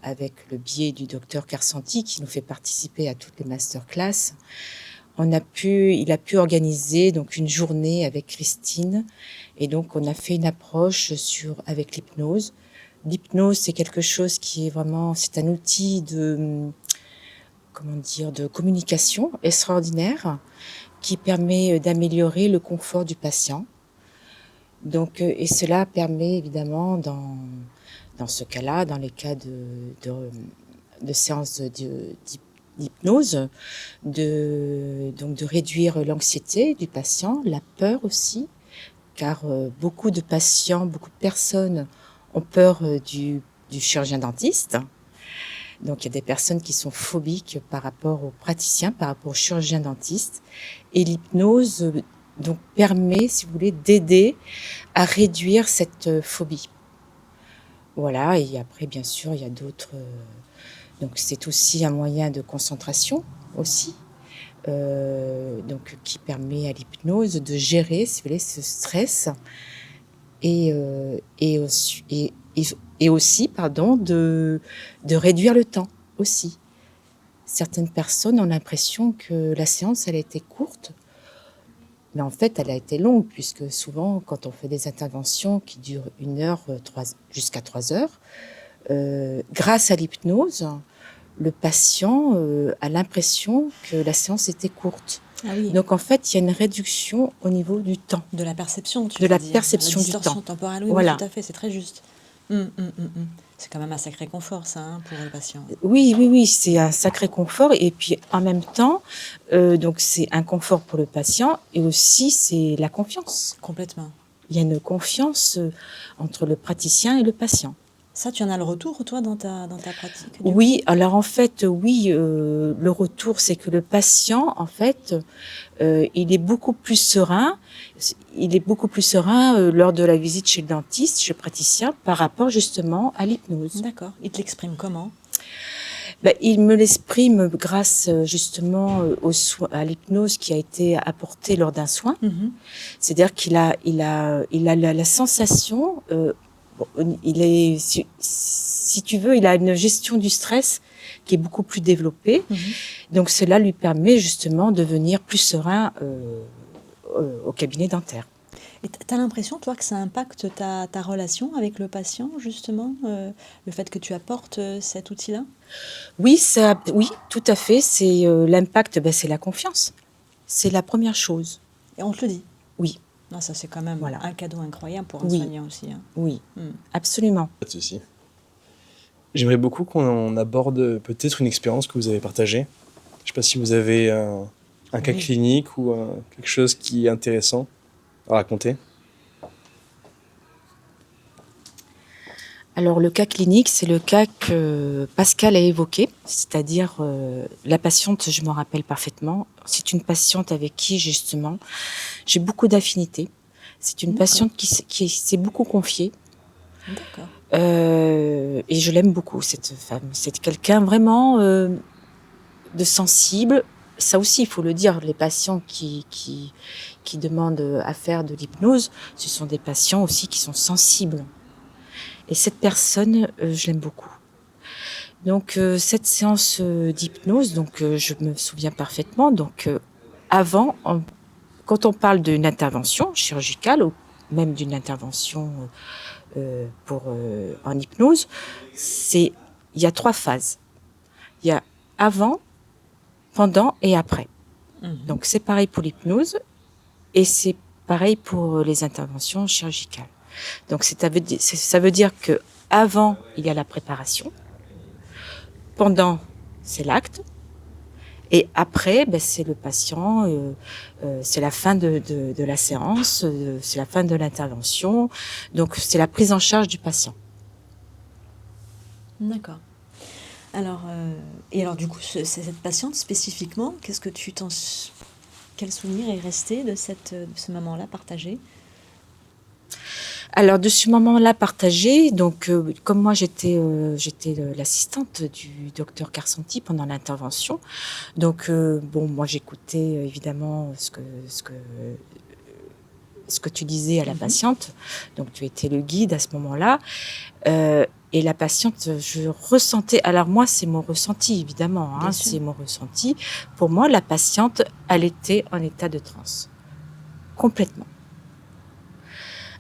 avec le biais du docteur Carsanti qui nous fait participer à toutes les masterclass, il a pu organiser donc une journée avec Christine, et donc on a fait une approche avec l'hypnose. L'hypnose, c'est quelque chose qui est vraiment, c'est un outil de communication extraordinaire qui permet d'améliorer le confort du patient. Donc, et cela permet évidemment dans ce cas-là, dans les cas de séances d'hypnose, de réduire l'anxiété du patient, la peur aussi, car beaucoup de patients, beaucoup de personnes ont peur du chirurgien dentiste. Donc il y a des personnes qui sont phobiques par rapport aux praticiens, par rapport au chirurgien dentiste, et l'hypnose donc permet, si vous voulez, d'aider à réduire cette phobie. Voilà, et après bien sûr il y a d'autres. Donc c'est aussi un moyen de concentration aussi, donc qui permet à l'hypnose de gérer, si vous voulez, ce stress, et aussi de réduire le temps aussi. Certaines personnes ont l'impression que la séance elle a été courte, mais en fait elle a été longue, puisque souvent quand on fait des interventions qui durent 1 heure, jusqu'à 3 heures, grâce à l'hypnose, le patient a l'impression que la séance était courte. Ah oui. Donc en fait, il y a une réduction au niveau du temps. De la perception, tu De veux la dire. perception La du distorsion temps. temporelle, oui, Voilà. oui, tout à fait, c'est très juste. C'est quand même un sacré confort, ça, hein, pour le patient. Oui, oui, oui, c'est un sacré confort et puis en même temps, donc c'est un confort pour le patient et aussi c'est la confiance. Complètement. Il y a une confiance, entre le praticien et le patient. Ça, tu en as le retour, toi, dans ta pratique, du coup? Oui, alors en fait, oui, le retour, c'est que le patient, en fait, il est beaucoup plus serein. Il est beaucoup plus serein lors de la visite chez le dentiste, chez le praticien, par rapport justement à l'hypnose. D'accord. Il te l'exprime comment? Ben, il me l'exprime grâce justement à l'hypnose qui a été apportée lors d'un soin. C'est-à-dire il a la sensation, bon, si tu veux, il a une gestion du stress qui est beaucoup plus développée. Donc cela lui permet justement de venir plus serein au cabinet dentaire. Et tu as l'impression, toi, que ça impacte ta relation avec le patient, justement, le fait que tu apportes cet outil-là? Oui, oui, tout à fait. C'est l'impact, ben, c'est la confiance. C'est la première chose. Et on te le dit? Oui. Non, ça, c'est quand même Voilà. un cadeau incroyable pour un Oui. soignant aussi, hein. Oui, absolument. Pas de souci. J'aimerais beaucoup qu'on aborde peut-être une expérience que vous avez partagée. Je ne sais pas si vous avez un cas Oui. clinique ou quelque chose qui est intéressant à raconter. Alors le cas clinique, c'est le cas que Pascal a évoqué, c'est-à-dire la patiente, je me rappelle parfaitement, c'est une patiente avec qui justement j'ai beaucoup d'affinités. C'est une D'accord. patiente qui s'est beaucoup confiée D'accord. et je l'aime beaucoup cette femme. C'est quelqu'un vraiment de sensible. Ça aussi, il faut le dire, les patients qui demandent à faire de l'hypnose, ce sont des patients aussi qui sont sensibles. Et cette personne, je l'aime beaucoup. Donc cette séance d'hypnose, donc je me souviens parfaitement. Donc avant, quand on parle d'une intervention chirurgicale ou même d'une intervention en hypnose, il y a 3 phases. Il y a avant, pendant et après. Donc c'est pareil pour l'hypnose et c'est pareil pour les interventions chirurgicales. Donc ça veut dire que avant il y a la préparation, pendant c'est l'acte et après ben, c'est le patient, c'est la fin de la séance, c'est la fin de l'intervention. Donc c'est la prise en charge du patient. D'accord. Alors, et alors du coup, cette patiente spécifiquement, quel souvenir est resté de ce moment-là partagé? Alors de ce moment-là partagé, donc comme moi j'étais l'assistante du docteur Carsanti pendant l'intervention, donc bon moi j'écoutais évidemment ce que tu disais à la patiente, donc tu étais le guide à ce moment-là. Et la patiente, je ressentais, alors moi c'est mon ressenti évidemment, Bien hein, sûr. c'est mon ressenti. Pour moi la patiente, elle était en état de transe, complètement.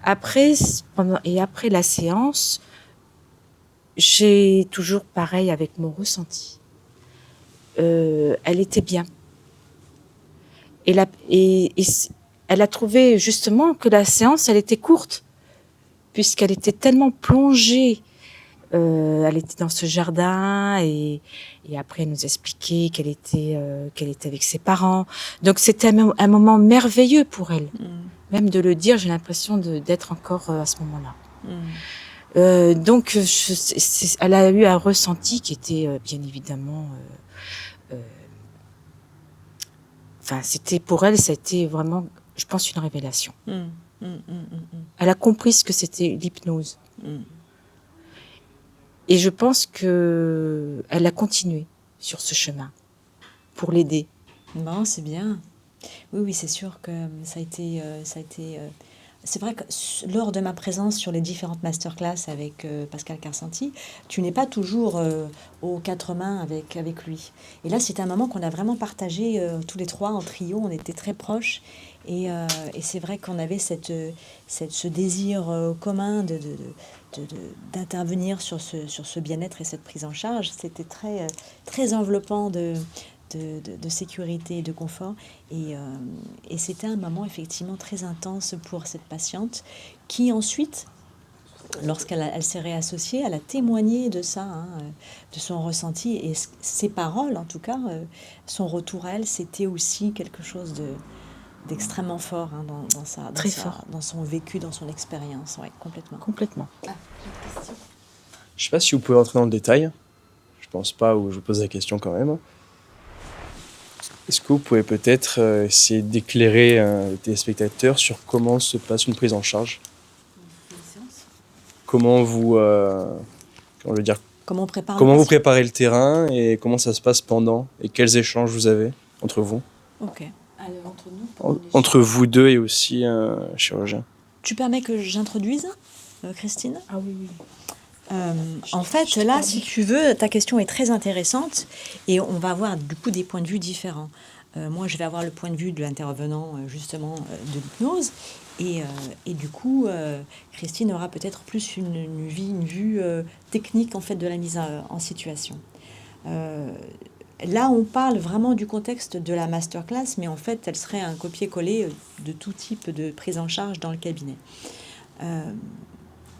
Après la séance, j'ai toujours pareil avec mon ressenti. Elle était bien. Et elle a trouvé justement que la séance, elle était courte, puisqu'elle était tellement plongée. Elle était dans ce jardin et après elle nous expliquait qu'elle était avec ses parents. Donc c'était un moment merveilleux pour elle. Même de le dire, j'ai l'impression d'être encore à ce moment-là. Donc elle a eu un ressenti qui était bien évidemment... Enfin, c'était pour elle, ça a été vraiment, je pense, une révélation. Elle a compris ce que c'était l'hypnose. Et je pense que elle a continué sur ce chemin pour l'aider. Bon, c'est bien. Oui, oui, c'est sûr que ça a été. C'est vrai que lors de ma présence sur les différentes masterclass avec Pascal Carsanti, tu n'es pas toujours aux 4 mains avec lui. Et là, c'était un moment qu'on a vraiment partagé tous les 3 en trio. On était très proches. Et c'est vrai qu'on avait ce désir commun d'intervenir sur ce bien-être et cette prise en charge. C'était très, très enveloppant de sécurité et de confort. Et c'était un moment effectivement très intense pour cette patiente qui ensuite elle s'est réassociée, elle a témoigné de ça, de son ressenti. Et ses paroles, en tout cas, son retour à elle, c'était aussi quelque chose d'extrêmement fort Très fort. dans son vécu, dans son expérience. Oui, complètement. Complètement. Je sais pas si vous pouvez rentrer dans le détail. Je pense pas, ou je vous pose la question quand même. Est-ce que vous pouvez peut-être essayer d'éclairer les téléspectateurs sur comment se passe une prise en charge? Comment vous, comment je veux dire, Comment on prépare comment le vous patient? préparez le terrain et comment ça se passe pendant et quels échanges vous avez entre vous? Ok. Alors, entre nous, Entre vous deux et aussi un chirurgien. Tu permets que j'introduise, Christine? Ah oui, oui. En fait, là, si tu veux, ta question est très intéressante et on va avoir du coup des points de vue différents. Moi, je vais avoir le point de vue de l'intervenant, justement, de l'hypnose. Et du coup, Christine aura peut-être plus une vue technique, en fait, de la mise en situation. Là, on parle vraiment du contexte de la masterclass, mais en fait, elle serait un copier-coller de tout type de prise en charge dans le cabinet.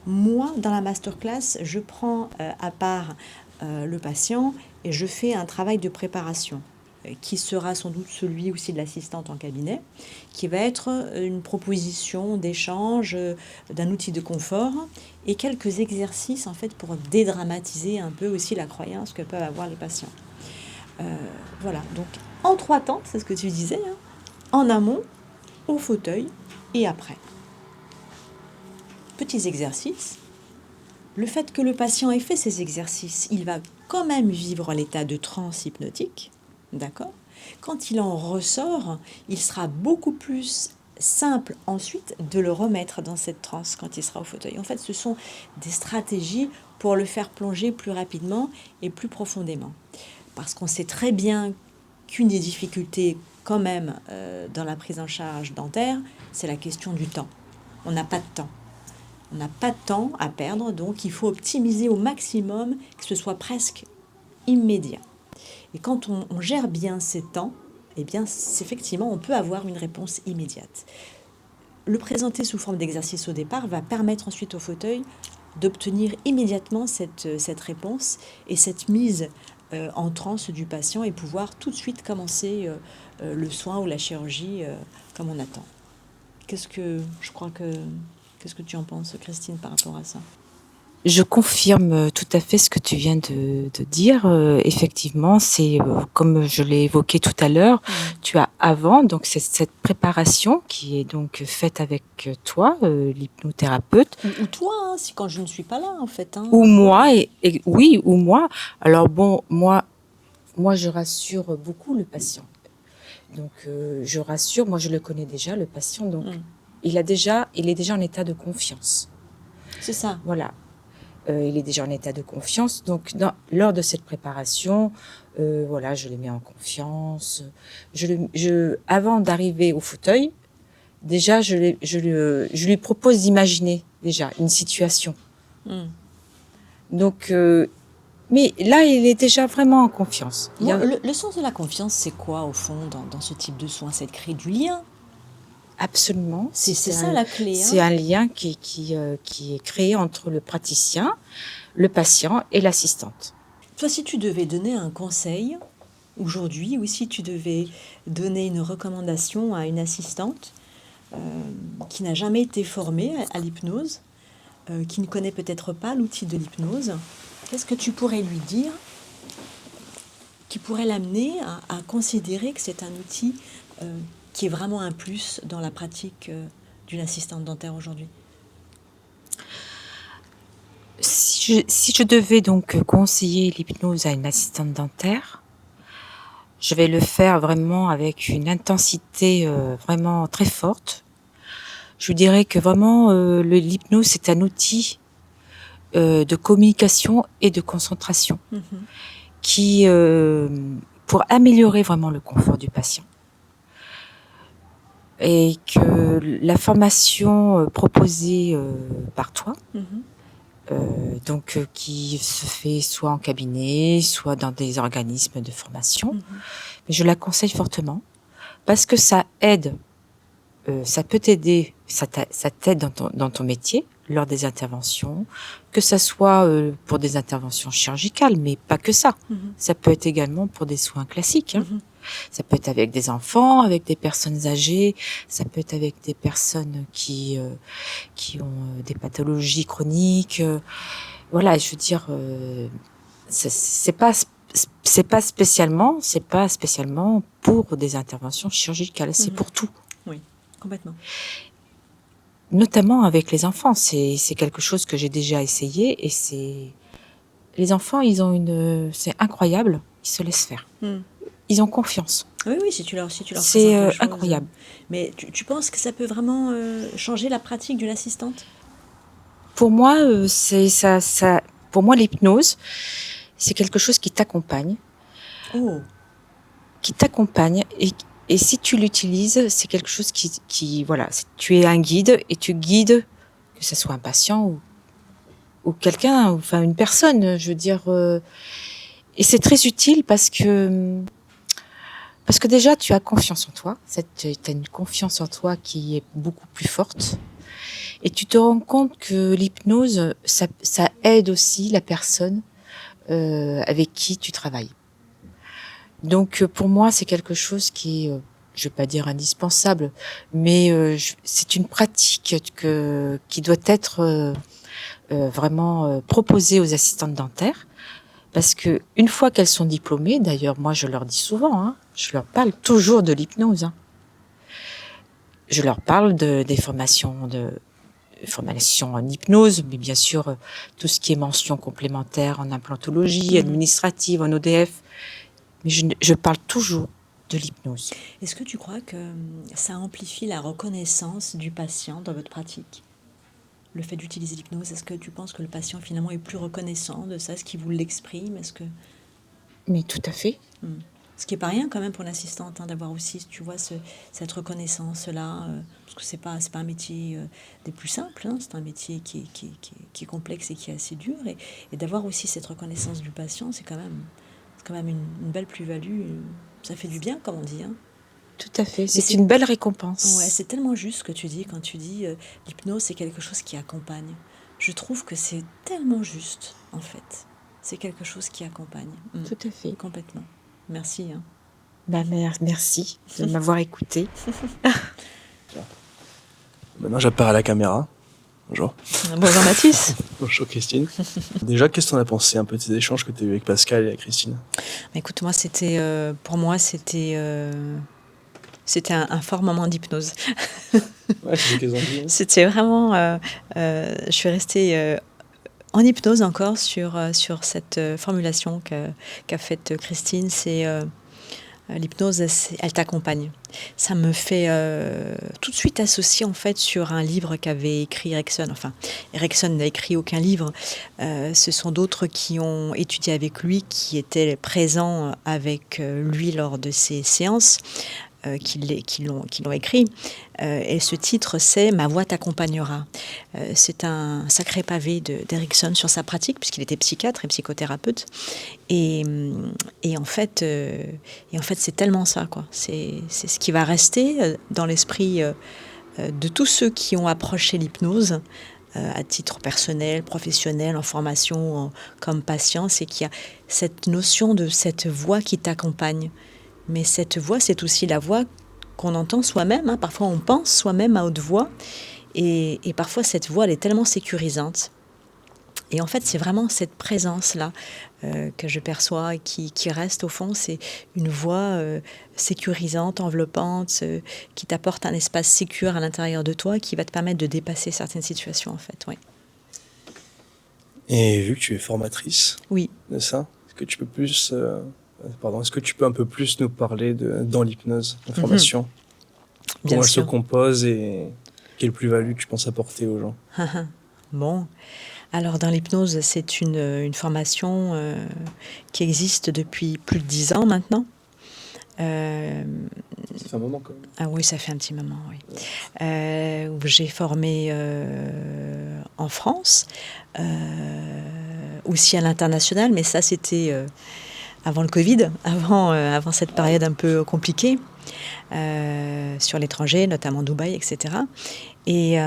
Moi, dans la masterclass, je prends à part le patient et je fais un travail de préparation qui sera sans doute celui aussi de l'assistante en cabinet, qui va être une proposition d'échange d'un outil de confort et quelques exercices en fait pour dédramatiser un peu aussi la croyance que peuvent avoir les patients. Voilà, donc en 3 temps, c'est ce que tu disais, hein, en amont, au fauteuil et après. Petits exercices. Le fait que le patient ait fait ces exercices, il va quand même vivre l'état de transe hypnotique, d'accord? Quand il en ressort, il sera beaucoup plus simple ensuite de le remettre dans cette transe quand il sera au fauteuil. En fait, ce sont des stratégies pour le faire plonger plus rapidement et plus profondément. Parce qu'on sait très bien qu'une des difficultés quand même dans la prise en charge dentaire, c'est la question du temps. On n'a pas de temps. On n'a pas de temps à perdre, donc il faut optimiser au maximum que ce soit presque immédiat. Et quand on gère bien ces temps, eh bien, effectivement, on peut avoir une réponse immédiate. Le présenter sous forme d'exercice au départ va permettre ensuite au fauteuil d'obtenir immédiatement cette réponse et cette mise en transe du patient et pouvoir tout de suite commencer le soin ou la chirurgie comme on attend. Qu'est-ce que tu en penses, Christine, par rapport à ça? Je confirme tout à fait ce que tu viens de dire. Effectivement, c'est comme je l'ai évoqué tout à l'heure, tu as avant, donc c'est cette préparation qui est donc faite avec toi, l'hypnothérapeute. Ou toi, hein, si quand je ne suis pas là, en fait. Hein. Ou moi, oui, ou moi. Alors bon, moi, je rassure beaucoup le patient. Donc, je rassure, moi je le connais déjà, le patient, donc il est déjà en état de confiance. C'est ça. Voilà. Il est déjà en état de confiance. Donc, lors de cette préparation, voilà, je le mets en confiance. Avant d'arriver au fauteuil, déjà, je lui propose d'imaginer déjà une situation. Donc, mais là, il est déjà vraiment en confiance. Le sens de la confiance, c'est quoi, au fond, dans ce type de soins? C'est de créer du lien. Absolument. C'est ça la clé. C'est un lien qui est créé entre le praticien, le patient et l'assistante. Toi, si tu devais donner un conseil aujourd'hui, ou si tu devais donner une recommandation à une assistante qui n'a jamais été formée à l'hypnose, qui ne connaît peut-être pas l'outil de l'hypnose, qu'est-ce que tu pourrais lui dire qui pourrait l'amener à considérer que c'est un outil qui est vraiment un plus dans la pratique d'une assistante dentaire aujourd'hui? Si je devais donc conseiller l'hypnose à une assistante dentaire, je vais le faire vraiment avec une intensité vraiment très forte. Je dirais que vraiment l'hypnose, c'est un outil de communication et de concentration qui, pour améliorer vraiment le confort du patient. Et que la formation proposée par toi, donc qui se fait soit en cabinet, soit dans des organismes de formation, mais je la conseille fortement parce que ça aide, ça peut t'aider, ça t'aide dans ton métier, lors des interventions, que ça soit pour des interventions chirurgicales, mais pas que ça. Ça peut être également pour des soins classiques. Ça peut être avec des enfants, avec des personnes âgées, ça peut être avec des personnes qui ont des pathologies chroniques. Voilà, je veux dire, c'est pas spécialement pour des interventions chirurgicales, c'est pour tout. Oui, complètement. Notamment avec les enfants, c'est quelque chose que j'ai déjà essayé et les enfants, c'est incroyable, ils se laissent faire. Ils ont confiance. Oui, si tu leur c'est présentes la chose. incroyable. Mais tu penses que ça peut vraiment changer la pratique d'une assistante? Pour moi, pour moi, l'hypnose, c'est quelque chose qui t'accompagne. Qui t'accompagne et si tu l'utilises, c'est quelque chose voilà, tu es un guide et tu guides, que ce soit un patient ou quelqu'un, enfin une personne, je veux dire. Et c'est très utile parce que déjà, tu as confiance en toi. Tu as une confiance en toi qui est beaucoup plus forte. Et tu te rends compte que l'hypnose, ça aide aussi la personne avec qui tu travailles. Donc, pour moi, c'est quelque chose qui est, je vais pas dire indispensable, mais c'est une pratique qui doit être vraiment proposée aux assistantes dentaires. Parce que une fois qu'elles sont diplômées, d'ailleurs, moi, je leur dis souvent, je leur parle toujours de l'hypnose. Je leur parle des formations en hypnose, mais bien sûr, tout ce qui est mention complémentaire en implantologie, administrative, en ODF. Mais je parle toujours de l'hypnose. Est-ce que tu crois que ça amplifie la reconnaissance du patient dans votre pratique? Le fait d'utiliser l'hypnose, est-ce que tu penses que le patient finalement est plus reconnaissant de ça? Est-ce qu'il vous l'exprime? Mais tout à fait. Ce qui n'est pas rien quand même pour l'assistante, d'avoir aussi, tu vois, cette reconnaissance-là, parce que c'est pas un métier des plus simples, c'est un métier qui est complexe et qui est assez dur, et d'avoir aussi cette reconnaissance du patient, c'est quand même une belle plus-value, ça fait du bien, comme on dit. Tout à fait, c'est une belle récompense. Ouais, c'est tellement juste ce que tu dis quand tu dis l'hypnose, c'est quelque chose qui accompagne. Je trouve que c'est tellement juste, en fait. C'est quelque chose qui accompagne. Tout à fait. Complètement. Merci. Merci de m'avoir écouté. Maintenant, j'apparais à la caméra. Bonjour. Bonjour Mathis. Bonjour Christine. Déjà, qu'est-ce que tu en as pensé un peu de ces échanges que tu as eu avec Pascal et avec Christine? Écoute, pour moi, c'était un fort moment d'hypnose. Ouais, c'est ce qu'ils ont dit. C'était vraiment... je suis restée en hypnose encore sur cette formulation qu'a faite Christine. C'est l'hypnose, elle t'accompagne. Ça me fait tout de suite associer en fait sur un livre qu'avait écrit Erickson. Enfin, Erickson n'a écrit aucun livre. Ce sont d'autres qui ont étudié avec lui, qui étaient présents avec lui lors de ces séances. Qui l'ont écrit. Et ce titre, c'est « Ma voix t'accompagnera ». C'est un sacré pavé d'Erickson sur sa pratique, puisqu'il était psychiatre et psychothérapeute. Et en fait, c'est tellement ça, quoi. C'est ce qui va rester dans l'esprit de tous ceux qui ont approché l'hypnose à titre personnel, professionnel, en formation, comme patient, c'est qu'il y a cette notion de cette voix qui t'accompagne. Mais cette voix, c'est aussi la voix qu'on entend soi-même. Parfois, on pense soi-même à haute voix. Et parfois, cette voix, elle est tellement sécurisante. Et en fait, c'est vraiment cette présence-là que je perçois et qui reste au fond. C'est une voix sécurisante, enveloppante, qui t'apporte un espace sécure à l'intérieur de toi, qui va te permettre de dépasser certaines situations, en fait. Oui. Et vu que tu es formatrice oui. de ça, est-ce que tu peux plus... est-ce que tu peux un peu plus nous parler dans l'hypnose, la formation? Comment elle se compose et quelle plus-value tu penses apporter aux gens? Bon, alors dans l'hypnose, c'est une formation qui existe depuis plus de 10 ans maintenant. Ça fait un moment quand même. Ah oui, ça fait un petit moment, oui. Où j'ai formé en France, aussi à l'international, mais ça c'était... avant le Covid, avant cette période un peu compliquée, sur l'étranger, notamment Dubaï, etc. Et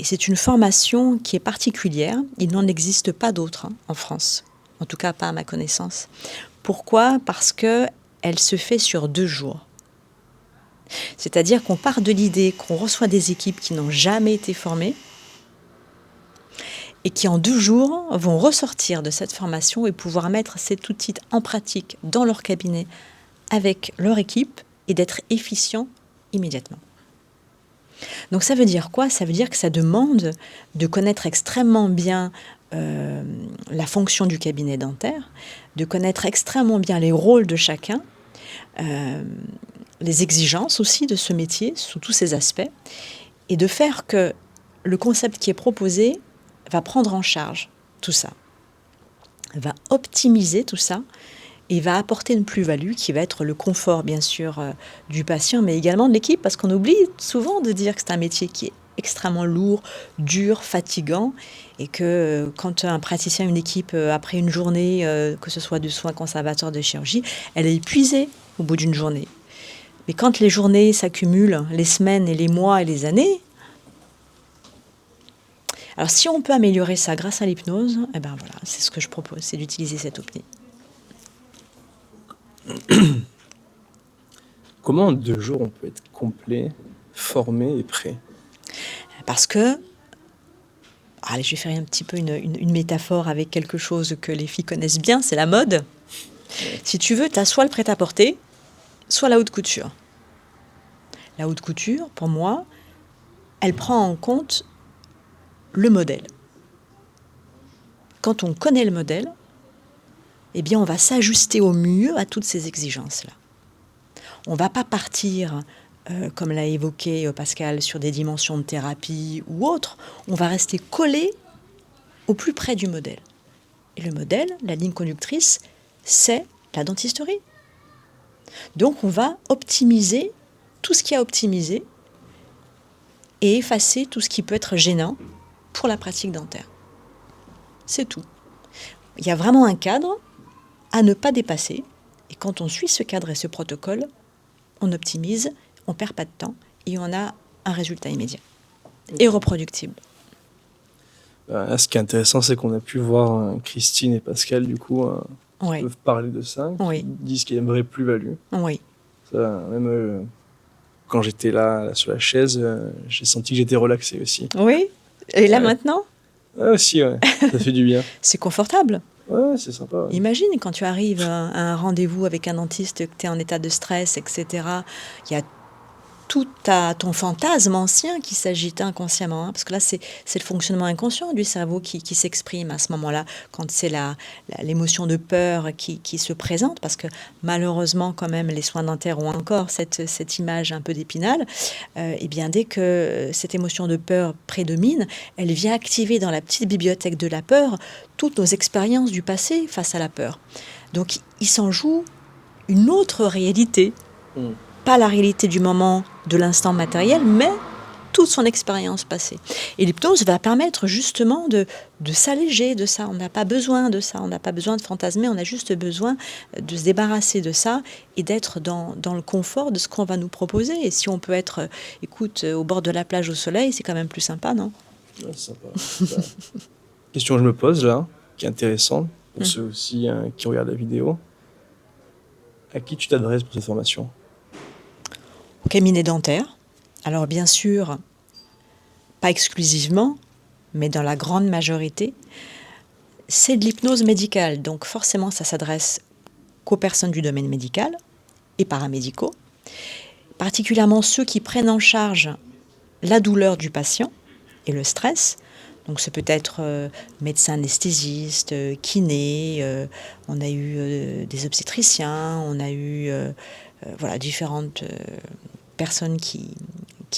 c'est une formation qui est particulière. Il n'en existe pas d'autre en France, en tout cas pas à ma connaissance. Pourquoi ? Parce qu'elle se fait sur 2 jours. C'est-à-dire qu'on part de l'idée qu'on reçoit des équipes qui n'ont jamais été formées et qui en 2 jours vont ressortir de cette formation et pouvoir mettre cet outil en pratique dans leur cabinet avec leur équipe et d'être efficient immédiatement. Donc ça veut dire quoi ? Ça veut dire que ça demande de connaître extrêmement bien la fonction du cabinet dentaire, de connaître extrêmement bien les rôles de chacun, les exigences aussi de ce métier sous tous ses aspects, et de faire que le concept qui est proposé va prendre en charge tout ça, va optimiser tout ça, et va apporter une plus-value qui va être le confort, bien sûr, du patient, mais également de l'équipe, parce qu'on oublie souvent de dire que c'est un métier qui est extrêmement lourd, dur, fatigant, et que quand un praticien, une équipe, après une journée, que ce soit de soins conservateurs, de chirurgie, elle est épuisée au bout d'une journée. Mais quand les journées s'accumulent, les semaines et les mois et les années, alors si on peut améliorer ça grâce à l'hypnose, eh ben voilà, c'est ce que je propose, c'est d'utiliser cette optique. Comment en 2 jours on peut être complet, formé et prêt? Parce que, allez, je vais faire un petit peu une métaphore avec quelque chose que les filles connaissent bien, c'est la mode. Si tu veux, tu as soit le prêt-à-porter, soit la haute couture. La haute couture, pour moi, elle prend en compte le modèle. Quand on connaît le modèle, eh bien, on va s'ajuster au mieux à toutes ces exigences-là. On ne va pas partir, comme l'a évoqué Pascal, sur des dimensions de thérapie ou autres. On va rester collé au plus près du modèle. Et le modèle, la ligne conductrice, c'est la dentisterie. Donc, on va optimiser tout ce qui est à optimiser et effacer tout ce qui peut être gênant pour la pratique dentaire. C'est tout. Il y a vraiment un cadre à ne pas dépasser. Et quand on suit ce cadre et ce protocole, on optimise, on ne perd pas de temps et on a un résultat immédiat et reproductible. Là, ce qui est intéressant, c'est qu'on a pu voir Christine et Pascal, du coup, qui Oui. peuvent parler de ça, qui disent qu'il y a une vraie plus-value. Oui. Ça, même quand j'étais là sur la chaise, j'ai senti que j'étais relaxé aussi. Oui. Et là maintenant, Ouais, aussi, ouais. Ça fait du bien. c'est confortable. Ouais, c'est sympa. Ouais. Imagine quand tu arrives à un rendez-vous avec un dentiste, que tu es en état de stress, etc. Il y a tout ton fantasme ancien qui s'agite inconsciemment. Parce que là, c'est le fonctionnement inconscient du cerveau qui s'exprime à ce moment-là, quand c'est l'émotion de peur qui se présente. Parce que malheureusement, quand même, les soins dentaires ont encore cette image un peu d'épinal. Et bien, dès que cette émotion de peur prédomine, elle vient activer dans la petite bibliothèque de la peur toutes nos expériences du passé face à la peur. Donc, il s'en joue une autre réalité. Pas la réalité du moment, de l'instant matériel, mais toute son expérience passée. Et l'hypnose va permettre justement de s'alléger de ça. On n'a pas besoin de ça, on n'a pas besoin de fantasmer, on a juste besoin de se débarrasser de ça et d'être dans le confort de ce qu'on va nous proposer. Et si on peut être, écoute, au bord de la plage au soleil, c'est quand même plus sympa, non ? Ouais, c'est sympa. Question que je me pose là, qui est intéressante, pour ceux aussi qui regardent la vidéo. À qui tu t'adresses pour cette formation ? Au cabinet dentaire. Alors bien sûr, pas exclusivement, mais dans la grande majorité, c'est de l'hypnose médicale. Donc forcément, ça s'adresse qu'aux personnes du domaine médical et paramédicaux, particulièrement ceux qui prennent en charge la douleur du patient et le stress. Donc ce peut être médecin anesthésiste, kiné, on a eu des obstétriciens, on a eu voilà, différentes personnes qui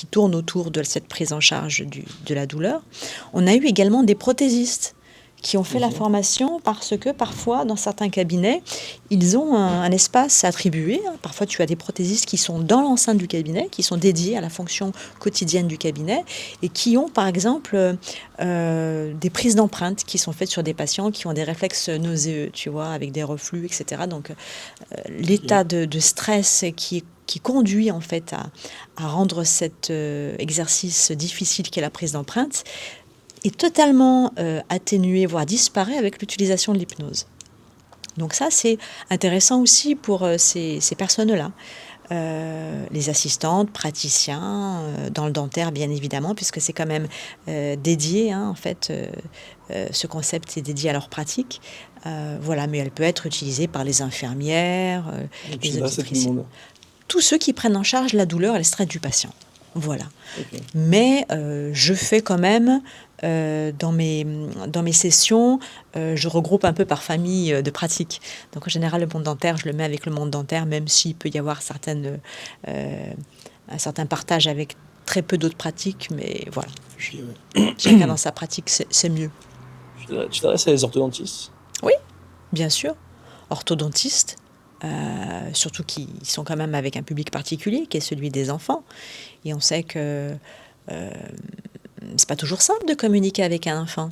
tournent autour de cette prise en charge de la douleur. On a eu également des prothésistes qui ont fait la formation parce que parfois, dans certains cabinets, ils ont un espace attribué. Parfois, tu as des prothésistes qui sont dans l'enceinte du cabinet, qui sont dédiés à la fonction quotidienne du cabinet et qui ont, par exemple, des prises d'empreintes qui sont faites sur des patients qui ont des réflexes nauséeux, tu vois, avec des reflux, etc. Donc, l'état de stress qui conduit en fait à rendre cet exercice difficile qu'est la prise d'empreinte est totalement atténué, voire disparaît avec l'utilisation de l'hypnose. Donc ça, c'est intéressant aussi pour ces personnes-là. Les assistantes, praticiens, dans le dentaire bien évidemment, puisque c'est quand même dédié, en fait, ce concept est dédié à leur pratique. Voilà, mais elle peut être utilisée par les infirmières, les obstétriciens. Tous ceux qui prennent en charge la douleur et le stress du patient. Voilà. Okay. Mais je fais quand même, dans mes sessions, je regroupe un peu par famille de pratique. Donc en général, le monde dentaire, je le mets avec le monde dentaire, même s'il peut y avoir un certain partage avec très peu d'autres pratiques. Mais voilà, chacun dans sa pratique, c'est mieux. Tu t'adresses à les orthodontistes? Oui, bien sûr. Orthodontistes. Surtout qu'ils sont quand même avec un public particulier qui est celui des enfants et on sait que c'est pas toujours simple de communiquer avec un enfant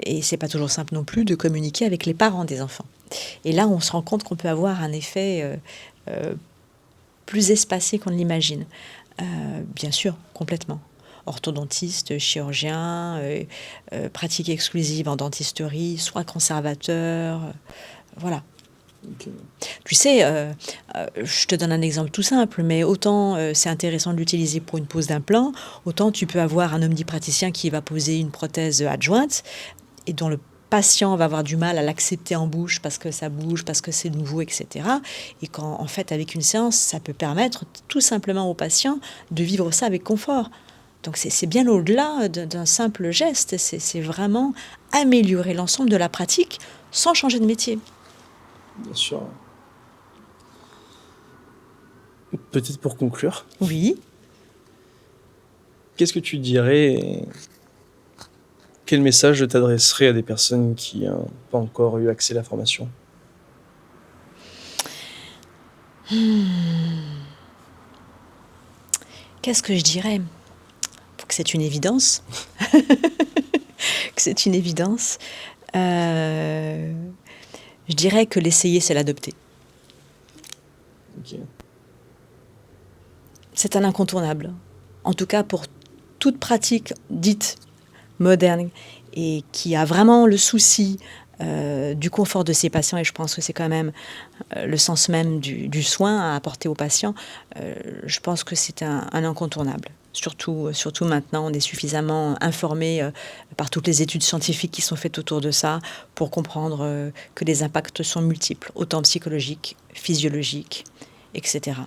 et c'est pas toujours simple non plus de communiquer avec les parents des enfants et là on se rend compte qu'on peut avoir un effet plus espacé qu'on ne l'imagine, bien sûr, complètement. Orthodontiste, chirurgien, pratique exclusive en dentisterie, soins conservateurs, voilà. Okay. Tu sais, je te donne un exemple tout simple, mais autant c'est intéressant de l'utiliser pour une pose d'implant, autant tu peux avoir un omnipraticien qui va poser une prothèse adjointe et dont le patient va avoir du mal à l'accepter en bouche parce que ça bouge, parce que c'est nouveau, etc. Et quand, en fait, avec une séance, ça peut permettre tout simplement au patient de vivre ça avec confort. Donc c'est bien au-delà d'un simple geste, c'est vraiment améliorer l'ensemble de la pratique sans changer de métier. Bien sûr. Peut-être pour conclure. Oui. Qu'est-ce que tu dirais? Quel message je t'adresserais à des personnes qui n'ont pas encore eu accès à la formation? Qu'est-ce que je dirais? Que c'est une évidence. Que c'est une évidence. Je dirais que l'essayer, c'est l'adopter. Okay. C'est un incontournable. En tout cas, pour toute pratique dite moderne et qui a vraiment le souci du confort de ses patients, et je pense que c'est quand même le sens même du soin à apporter aux patients, je pense que c'est un incontournable. Surtout maintenant, on est suffisamment informé par toutes les études scientifiques qui sont faites autour de ça pour comprendre que les impacts sont multiples, autant psychologiques, physiologiques, etc.